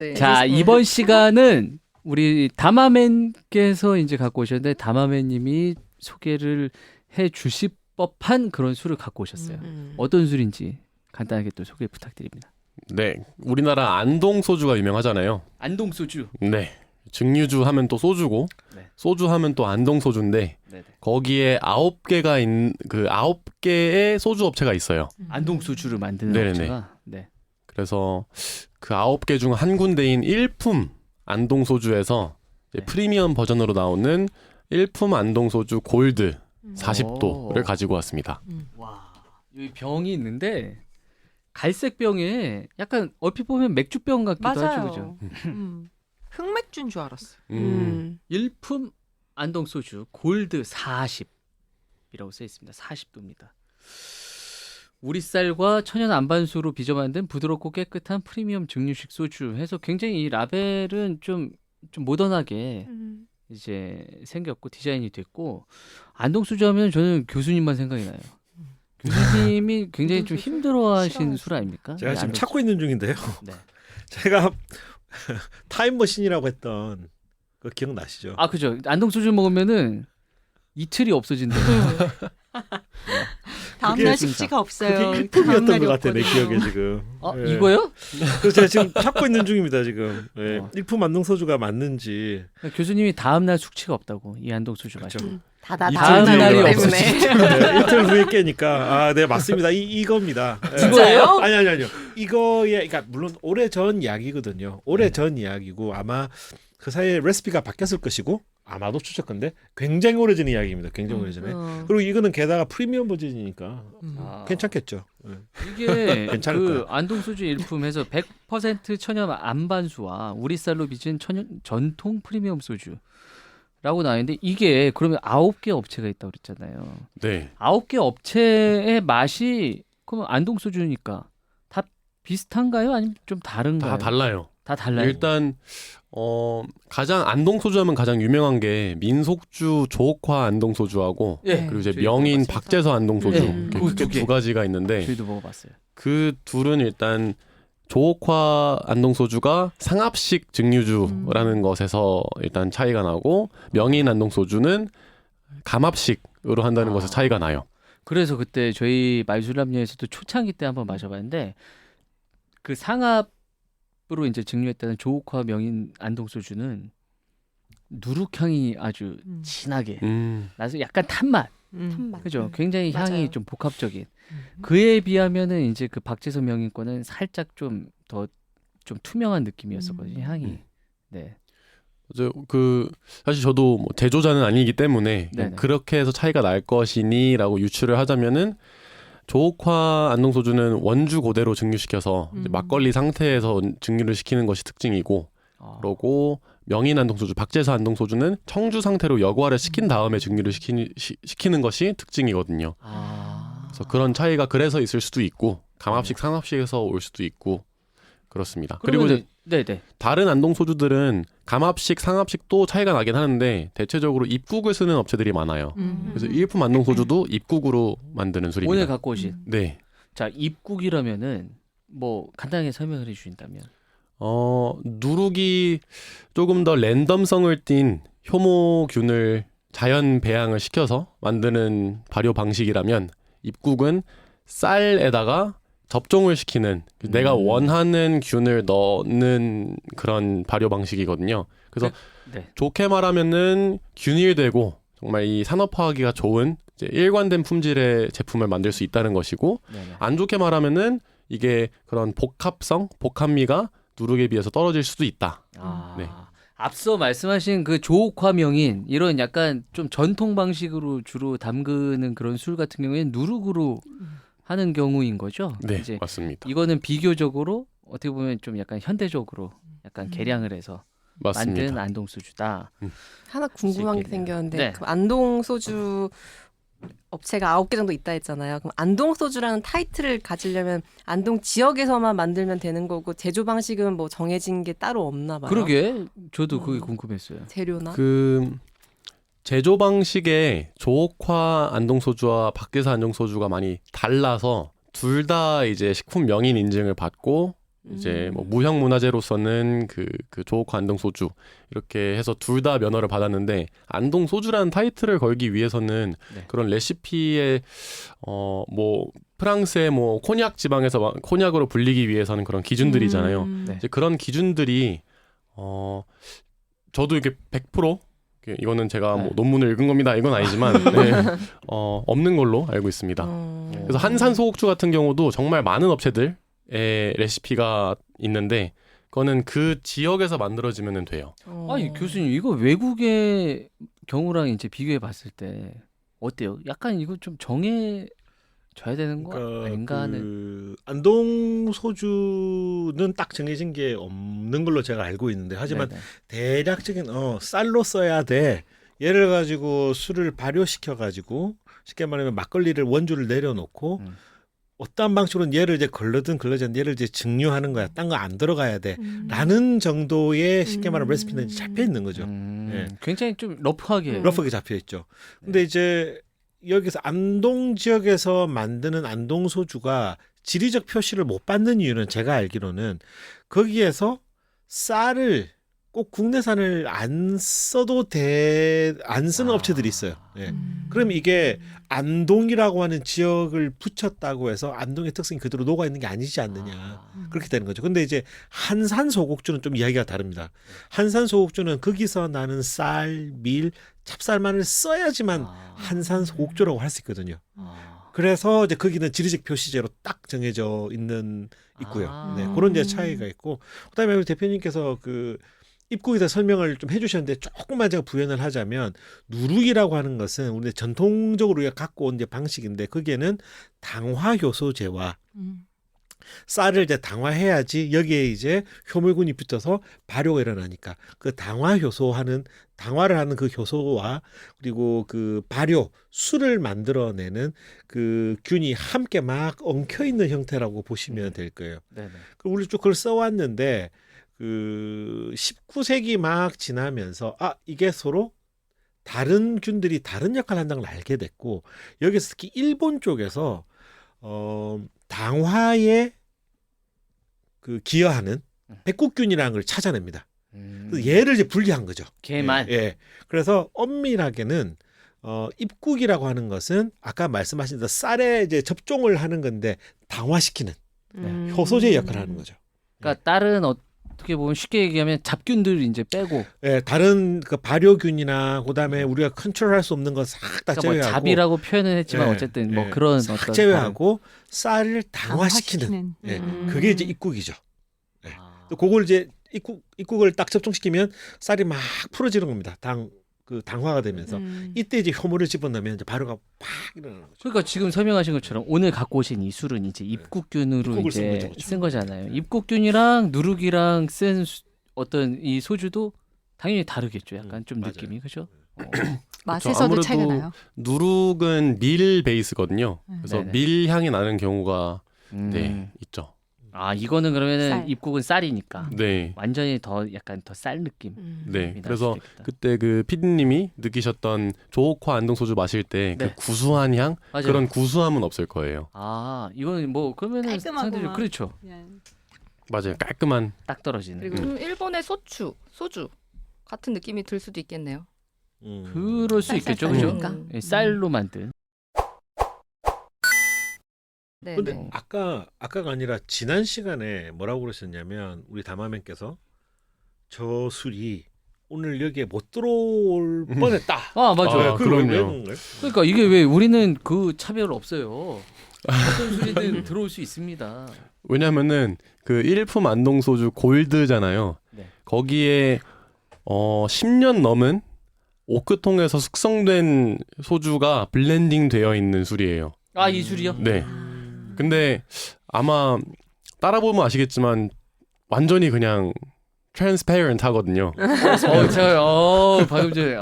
네. 자, 이번 시간은 우리 다마맨께서 이제 갖고 오셨는데 다마맨님이 소개를 해 주실 법한 그런 술을 갖고 오셨어요. 어떤 술인지 간단하게 또 소개 부탁드립니다. 네, 우리나라 안동 소주가 유명하잖아요. 안동 소주. 네, 증류주 하면 또 소주고, 네. 소주 하면 또 안동 소주인데 네네. 거기에 9개가 있는 그 9개의 소주 업체가 있어요. 안동 소주를 만드는 네네네. 업체가. 네. 그래서 그 9개 중 한 군데인 일품 안동 소주에서 네. 프리미엄 버전으로 나오는 일품 안동 소주 골드 40도를 가지고 왔습니다. 와, 여기 병이 있는데 갈색 병에 약간 얼핏 보면 맥주병 같기도 하죠, 맞아요. 그죠? 흑맥주인 줄 알았어. 일품 안동 소주 골드 40이라고 써 있습니다. 40도입니다. 우리 쌀과 천연 안반수로 빚어 만든 부드럽고 깨끗한 프리미엄 증류식 소주 해서 굉장히 이 라벨은 좀 모던하게 이제 생겼고 디자인이 됐고 안동 소주 하면 저는 교수님만 생각이 나요. 교수님이 굉장히 좀 힘들어하신 싫어하시죠. 술 아닙니까? 제가 네, 지금 안동 찾고 있는 중인데요. 네. 제가 타임머신이라고 했던 그 기억나시죠? 아 그죠. 안동 소주 먹으면은 이틀이 없어진다. 다음날 진짜. 숙취가 없어요. 그게 일품이었던 다음날이 것 같아 내 없거든요. 기억에 지금. 아 예. 이거요? 그래서 제가 지금 찾고 있는 중입니다 지금. 예. 어. 일품 안동 소주가 맞는지. 교수님이 다음날 숙취가 없다고 이 안동 소주 그렇죠. 마시고. 다다 이 다음 다음 날이 날 없어지죠. 때문에. 네, 이틀 후에 깨니까 네 맞습니다. 이겁니다. 예. 진짜요? 아니요. 이거에 그러니까 물론 오래전 이야기거든요. 오래전 이야기고 아마 그 사이에 레시피가 바뀌었을 것이고 아마도 추측건데 굉장히 오래전 이야기입니다. 굉장히 오래전에. 그리고 이거는 게다가 프리미엄 버전이니까 아, 괜찮겠죠. 예. 이게 괜찮을 그 거야. 안동 소주 일품에서 100% 천연 안반수와 우리 쌀로 빚은 전통 프리미엄 소주라고 나왔는데 이게 그러면 9개 업체가 있다고 그랬잖아요. 네, 9개 업체의 맛이 그럼 안동 소주니까 다 비슷한가요? 아니면 좀 다른가요? 다 달라요. 다 달라요. 일단 가장 안동 소주하면 가장 유명한 게 민속주 조옥화 안동 소주하고 예. 그리고 이제 저희도 명인 먹어봤어요. 박재서 안동 소주 예, 이렇게 그 두 두 개. 가지가 있는데 저희도 먹어봤어요. 그 둘은 일단 조옥화 안동 소주가 상합식 증류주라는 것에서 일단 차이가 나고 명인 안동 소주는 감합식으로 한다는 것에서 차이가 나요. 그래서 그때 저희 말술남녀에서도 초창기 때 한번 마셔봤는데 그 상압으로 이제 증류했다는 조옥화 명인 안동 소주는 누룩향이 아주 진하게 나서 약간 탄맛, 그죠? 굉장히 향이 맞아요. 좀 복합적인. 그에 비하면은 이제 그 박재선 명인 거는 살짝 좀 더 좀 투명한 느낌이었었거든요. 향이. 네. 사실 저도 뭐 제조자는 아니기 때문에 네네. 그렇게 해서 차이가 날 것이니라고 유추를 하자면은 조옥화 안동 소주는 원주 그대로 증류시켜서 이제 막걸리 상태에서 증류를 시키는 것이 특징이고, 그러고 명인 안동 소주, 박재서 안동 소주는 청주 상태로 여과를 시킨 다음에 증류를 시키는 것이 특징이거든요. 그래서 그런 차이가 그래서 있을 수도 있고 감합식, 상합식에서 올 수도 있고 그렇습니다. 그리고 이제 네네. 다른 안동 소주들은 감합식, 상합식도 차이가 나긴 하는데 대체적으로 입국을 쓰는 업체들이 많아요. 그래서 일품 안동 소주도 입국으로 만드는 술입니다. 오늘 갖고 오신. 네. 자, 입국이라면은 뭐 간단하게 설명을 해주신다면. 누룩이 조금 더 랜덤성을 띈 효모균을 자연 배양을 시켜서 만드는 발효 방식이라면 입국은 쌀에다가 접종을 시키는 내가 원하는 균을 넣는 그런 발효 방식이거든요. 그래서 네. 좋게 말하면은 균일되고 정말 이 산업화하기가 좋은 이제 일관된 품질의 제품을 만들 수 있다는 것이고, 네네. 안 좋게 말하면은 이게 그런 복합미가 누룩에 비해서 떨어질 수도 있다. 아, 네. 앞서 말씀하신 그 조옥화 명인 이런 약간 좀 전통 방식으로 주로 담그는 그런 술 같은 경우에는 누룩으로 하는 경우인 거죠. 네, 이제 맞습니다. 이거는 비교적으로 어떻게 보면 좀 약간 현대적으로 약간 개량을 해서 만든 맞습니다. 아, 안동 소주다. 하나 궁금한 게 있겠네요. 생겼는데 네. 그럼 안동 소주 업체가 9개 정도 있다 했잖아요. 그럼 안동 소주라는 타이틀을 가지려면 안동 지역에서만 만들면 되는 거고 제조 방식은 뭐 정해진 게 따로 없나 봐요. 그러게 저도 그게 궁금했어요. 재료나 그 제조 방식의 조옥화 안동 소주와 박재사 안동 소주가 많이 달라서 둘 다 이제 식품 명인 인증을 받고 이제 뭐 무형 문화재로서는 그 조호코 안동 소주 이렇게 해서 둘 다 면허를 받았는데 안동 소주라는 타이틀을 걸기 위해서는 네. 그런 레시피에 뭐 프랑스의 뭐 코냑 지방에서 코냑으로 불리기 위해서는 그런 기준들이잖아요. 네. 이제 그런 기준들이 저도 이게 100% 이거는 제가 뭐 네. 논문을 읽은 겁니다. 이건 아니지만 네, 없는 걸로 알고 있습니다. 그래서 한산 소곡주 같은 경우도 정말 많은 업체들의 레시피가 있는데 그거는 그 지역에서 만들어지면 돼요. 아니 교수님 이거 외국의 경우랑 이제 비교해 봤을 때 어때요? 약간 이거 좀 정해져야 되는 거 아닌가 하는. 그 안동 소주는 딱 정해진 게 없는 걸로 제가 알고 있는데 하지만 네네. 대략적인 쌀로 써야 돼. 얘를 가지고 술을 발효시켜 가지고 쉽게 말하면 막걸리를 원주를 내려놓고 어떠한 방식으로는 얘를 이제 걸르든 걸르지 않든 얘를 이제 증류하는 거야. 딴 거 안 들어가야 돼. 라는 정도의 쉽게 말하면 레시피는 잡혀 있는 거죠. 예. 굉장히 좀 러프하게. 러프하게 잡혀 있죠. 근데 이제 여기서 안동 지역에서 만드는 안동 소주가 지리적 표시를 못 받는 이유는 제가 알기로는 거기에서 쌀을 꼭 국내산을 안 써도 안 쓰는 업체들이 있어요. 예. 그럼 이게 안동이라고 하는 지역을 붙였다고 해서 안동의 특성이 그대로 녹아 있는 게 아니지 않느냐. 그렇게 되는 거죠. 근데 이제 한산 소곡주는 좀 이야기가 다릅니다. 한산 소곡주는 거기서 나는 쌀, 밀, 찹쌀만을 써야지만 한산 소곡주라고 할 수 있거든요. 그래서 이제 거기는 지리적 표시제로 딱 정해져 있고요. 네, 그런 이제 차이가 있고, 그다음에 우리 대표님께서 그 입국에 대해 설명을 좀 해주셨는데 조금만 제가 부연을 하자면 누룩이라고 하는 것은 우리 전통적으로 우리가 갖고 온 이제 방식인데 거기에는 당화 효소제와 쌀을 이제 당화해야지 여기에 이제 효물군이 붙어서 발효가 일어나니까 그 당화를 하는 그 효소와 그리고 그 발효 술을 만들어내는 그 균이 함께 막 엉켜 있는 형태라고 보시면 될 거예요. 네네. 그리고 우리 쭉 그걸 써왔는데 그 19세기 막 지나면서 이게 서로 다른 균들이 다른 역할을 한다는 걸 알게 됐고 여기서 특히 일본 쪽에서 당화에 그 기여하는 백국균이라는 걸 찾아냅니다. 그래서 얘를 이제 분리한 거죠. 걔만. 예. 그래서 엄밀하게는 입국이라고 하는 것은 아까 말씀하신 대로 쌀에 이제 접종을 하는 건데 당화시키는 효소제 역할을 하는 거죠. 그러니까 다른 어떻게 보면 쉽게 얘기하면 잡균들 이제 빼고. 예, 다른 그 발효균이나 그다음에 우리가 컨트롤할 수 없는 거 싹 다 그러니까 뭐 제외하고 잡이라고 표현은 했지만 예, 어쨌든 뭐 예. 그런 싹 어떤 제외하고 쌀을 당화시키는 예, 그게 이제 입국이죠. 예. 또 그걸 이제 입국을 딱 접종시키면 쌀이 막 풀어지는 겁니다. 당화가 되면서 이때 이제 효모를 집어넣으면 이제 발효가 팍 일어나는 거죠. 그러니까 지금 설명하신 것처럼 오늘 갖고 오신 이 술은 이제 입국균으로 입국을 쓴 이제 거죠, 그렇죠. 쓴 거잖아요. 입국균이랑 누룩이랑 쓴 어떤 이 소주도 당연히 다르겠죠. 약간 좀 맞아요. 느낌이 그죠? 맛에서도 아무래도 차이가 나요. 누룩은 밀 베이스거든요. 그래서 네네. 밀 향이 나는 경우가 네 있죠. 아 이거는 그러면은 쌀. 입국은 쌀이니까 네. 완전히 더 약간 더 쌀 느낌. 네. 그래서 그때 그 피디님이 느끼셨던 조호코 안동 소주 마실 때 그 네. 구수한 향 맞아요. 그런 구수함은 없을 거예요. 아 이거는 뭐 그러면은 깔끔하고만. 상대적으로 그렇죠. 맞아요. 깔끔한. 딱 떨어지는. 그리고 일본의 소주 같은 느낌이 들 수도 있겠네요. 그럴 수 있겠죠, 쌀, 그죠? 쌀. 예, 쌀로 만든. 네. 근데 네. 아까가 아니라 지난 시간에 뭐라고 그러셨냐면 우리 다마맨께서 저 술이 오늘 여기에 못 들어올 뻔했다. 아 맞아요. 아, 그럼요. 왜 그런 거예요? 그러니까 이게 왜 우리는 그 차별 없어요. 어떤 술이든 들어올 수 있습니다. 왜냐면은 그 일품 안동 소주 골드잖아요. 네. 거기에 10년 넘은 오크통에서 숙성된 소주가 블렌딩 되어 있는 술이에요. 아 이 술이요? 네. 근데 아마 따라보면 아시겠지만 완전히 그냥 transparent 하거든요. 제가 방금 전에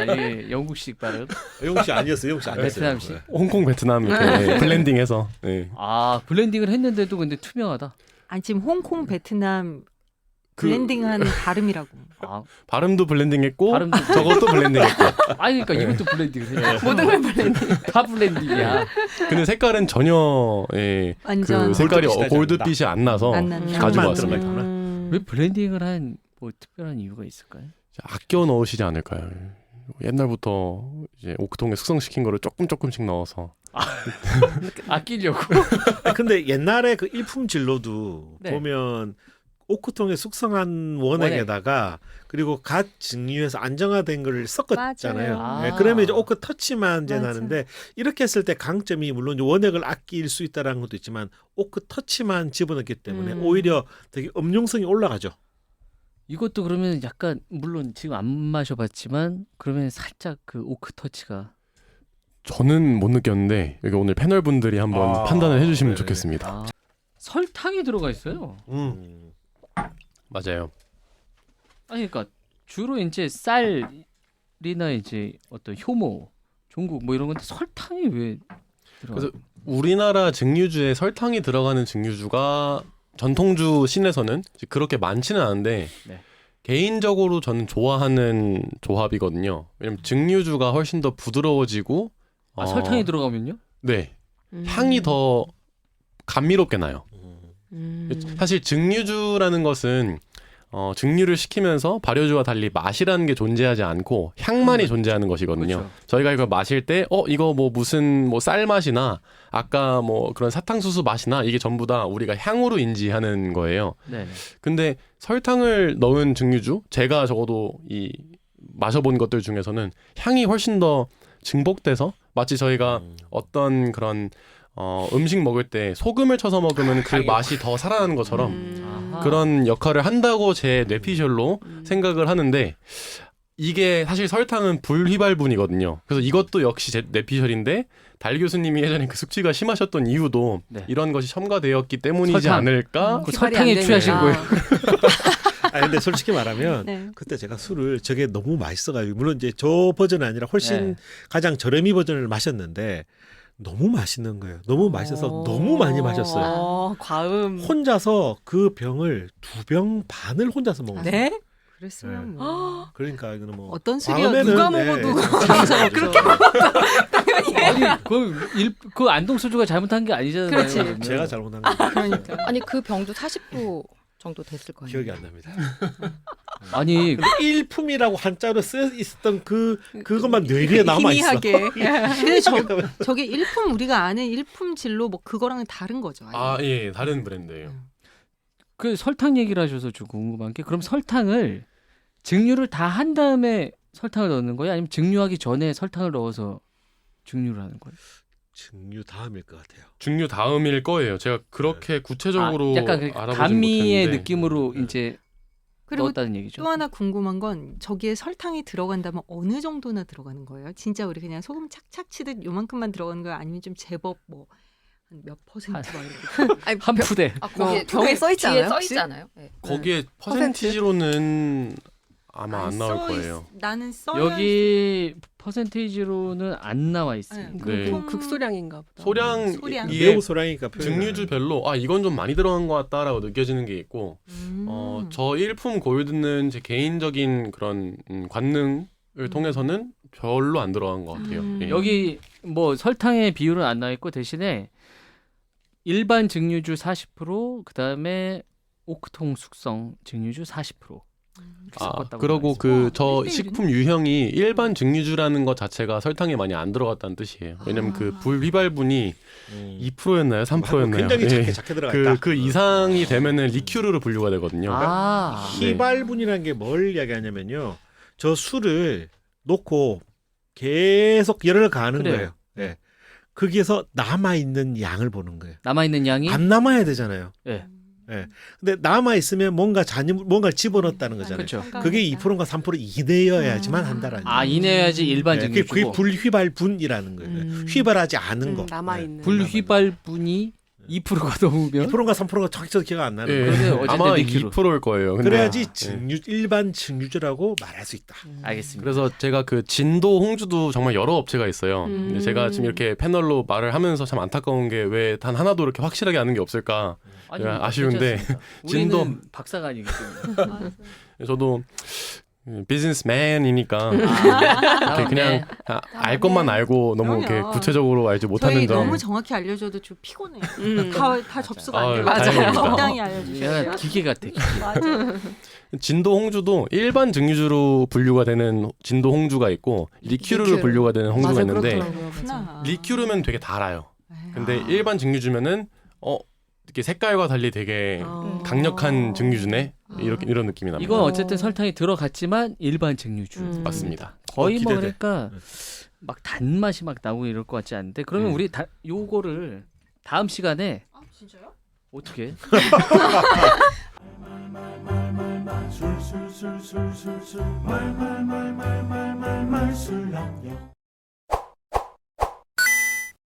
예, 영국식 발음. 영국 씨 아니었어요. 영국 씨 아니었어요. 베트남식. 홍콩 베트남 이렇게 블렌딩한 발음이라고. 아, 발음도 블렌딩했고 발음도 저것도 블렌딩했고. 아니 그러니까 이것도 블렌딩을 해. 모든 걸 블렌딩. 다 블렌딩이야. 근데 색깔은 전혀 완전 그 색깔이 골드빛이 나지 골드빛이 안 나서 안 난다. 가지고 향만 왔습니다. 들어가 왜 블렌딩을 한 뭐 특별한 이유가 있을까요? 아껴 넣으시지 않을까요? 옛날부터 이제 오크통에 숙성시킨 거를 조금씩 넣어서 아끼려고. 근데 옛날에 그 일품 진로도 네. 보면 오크통에 숙성한 원액에다가 그리고 갓 증류해서 안정화된 걸 섞었잖아요. 맞아요. 네, 아. 그러면 이제 오크 터치만 이제 맞아. 나는데 이렇게 했을 때 강점이 물론 이제 원액을 아낄 수 있다는 것도 있지만 오크 터치만 집어넣기 때문에 오히려 되게 음용성이 올라가죠. 이것도 그러면 약간 물론 지금 안 마셔봤지만 그러면 살짝 그 오크 터치가 저는 못 느꼈는데 여기 오늘 패널 분들이 한번 아, 판단을 해주시면 네네네. 좋겠습니다. 아, 설탕이 들어가 있어요. 맞아요. 아니 그러니까 주로 이제 쌀이나 이제 어떤 효모, 종국 뭐 이런 건데 설탕이 왜 들어가? 그래서 우리나라 증류주에 설탕이 들어가는 증류주가 전통주 씬에서는 그렇게 많지는 않은데 네. 개인적으로 저는 좋아하는 조합이거든요. 왜냐면 증류주가 훨씬 더 부드러워지고 설탕이 들어가면요? 네 향이 더 감미롭게 나요. 음. 사실 증류주라는 것은 증류를 시키면서 발효주와 달리 맛이라는 게 존재하지 않고 향만이 존재하는 것이거든요. 그렇죠. 저희가 이걸 마실 때 이거 뭐 무슨 뭐 쌀 맛이나 아까 뭐 그런 사탕수수 맛이나 이게 전부 다 우리가 향으로 인지하는 거예요. 네. 근데 설탕을 넣은 증류주 제가 적어도 이 마셔본 것들 중에서는 향이 훨씬 더 증폭돼서 마치 저희가 어떤 그런 음식 먹을 때 소금을 쳐서 먹으면 그 맛이 더 살아나는 것처럼 아하. 그런 역할을 한다고 제 뇌피셜로 생각을 하는데 이게 사실 설탕은 불휘발분이거든요. 그래서 이것도 역시 제 뇌피셜인데 달 교수님이 예전에 그 숙취가 심하셨던 이유도 네. 이런 것이 첨가되었기 때문이지 설탕. 않을까? 그 설탕에 취하신 거예요. 아 근데 솔직히 말하면 네. 그때 제가 술을 저게 너무 맛있어가지고 물론 이제 저 버전은 아니라 훨씬 네. 가장 저렴이 버전을 마셨는데 너무 맛있는 거예요. 너무 맛있어서 너무 많이 마셨어요. 과음. 혼자서 그 병을 2병 반을 혼자서 먹었어요. 네? 그랬으면 네. 뭐 그러니까 이거는 뭐 어떤 술이야 다음에는, 누가 네, 먹어도 진짜 그렇게 아니 그 안동 소주가 잘못한 게 아니잖아요. 그렇지. 그러면. 제가 잘못한 거 그러니까 아니 그 병도 40도 정도 됐을 거예요. 기억이 안 납니다. 아니 근데 일품이라고 한자로 쓰여 있었던 그것만 뇌리에 남아 있어. 희미하게. 근데 저게 일품 우리가 아는 일품 진로 뭐 그거랑은 다른 거죠. 아예. 예, 다른 브랜드예요. 그 설탕 얘기를 하셔서 좀 궁금한 게 그럼 설탕을 증류를 다 한 다음에 설탕을 넣는 거예요? 아니면 증류하기 전에 설탕을 넣어서 증류를 하는 거예요? 증류 다음일 것 같아요. 증류 다음일 거예요. 제가 그렇게 구체적으로 약간 그 알아보진 감미의 못했는데. 느낌으로 네. 이제 그리고 넣었다는 얘기죠. 또 하나 궁금한 건 저기에 설탕이 들어간다면 어느 정도나 들어가는 거예요? 진짜 우리 그냥 소금 착착 치듯 요만큼만 들어가는 거예요? 아니면 좀 제법 뭐 한 몇 퍼센트 막 이렇게? 아니, 한 푸대. 아 거기 병에 써 있지 뒤에 않아요, 써 혹시? 있잖아요. 네. 거기에 퍼센트? 퍼센티지로는 아마 안 아니, 나올 써 거예요. 나는 써 여기 퍼센테이지로는 안 나와 있어요. 네. 네. 그럼 극소량인가 보다. 소량 소량. 이게 매우 소량이니까 증류주별로 이건 좀 많이 들어간 것 같다라고 느껴지는 게 있고 저 일품 골드는 제 개인적인 그런 관능을 통해서는 별로 안 들어간 것 같아요. 예. 여기 뭐 설탕의 비율은 안 나와 있고 대신에 일반 증류주 40% 그다음에 오크통 숙성 증류주 40% 이렇게 섞었다고 그러고 나와 있어요. 저 1대1 이네? 식품 유형이 일반 증류주라는 것 자체가 설탕이 많이 안 들어갔다는 뜻이에요. 왜냐면 그 불휘발분이 2%였나요? 3%였나요? 굉장히 작게 들어가 있다. 그 이상이 되면은 리큐르로 분류가 되거든요. 네. 희발분이라는 게 뭘 이야기하냐면요. 저 술을 놓고 계속 열을 가하는 그래요. 거예요. 네. 거기에서 남아 있는 양을 보는 거예요. 남아 있는 양이 안 남아야 되잖아요. 예. 네. 근데 남아 있으면 뭔가를 집어넣었다는 거잖아요. 그렇죠. 그게 2%가 3% 이내여야지만 한다라는. 이내야지 일반 네, 증류주고 그게 불휘발분이라는 거예요. 휘발하지 않은 거. 남아 있는. 불휘발분이 2%가 넘으면 2%가 3%가 정확히 기억 안 나는 예. 거예요. 그러면 어쨌든 아마 리큐르. 2%일 거예요. 근데 그래야지 예. 일반 증류주라고 말할 수 있다. 알겠습니다. 그래서 제가 그 진도 홍주도 정말 여러 업체가 있어요. 근데 제가 지금 이렇게 패널로 말을 하면서 참 안타까운 게 왜 단 하나도 이렇게 확실하게 아는 게 없을까. 아니, 아쉬운데 진도 진도- 박사가 아니기 때문에. 저도 비즈니스맨이니까 아, 이렇게 그냥 알 것만 알고 너무 이렇게 그럼요. 구체적으로 알지 못하는 저희 점. 너무 정확히 알려줘도 좀 피곤해요. 다 접수가 아, 안 돼요. 다행입니다. 적당히 알려주셔야 돼요. 얘가 기계 같아. 기계. 맞아. 진도 홍주도 일반 증류주로 분류가 되는 진도 홍주가 있고 리큐르로 리큐르. 분류가 되는 홍주가 맞아, 있는데 그렇더라고요. 맞아. 그렇구나. 리큐르면 되게 달아요. 근데 아. 일반 증류주면은 이렇게 색깔과 달리 되게 강력한 증류주네 이런 느낌이 납니다. 이건 어쨌든 설탕이 들어갔지만 일반 증류주. 맞습니다. 거의 뭐 기대돼. 그러니까 막 단맛이 막 나고 이럴 것 같지 않은데 그러면 우리 요거를 다음 시간에 진짜요? 어떻게 술술술술술술 말말말말말말말 술렁여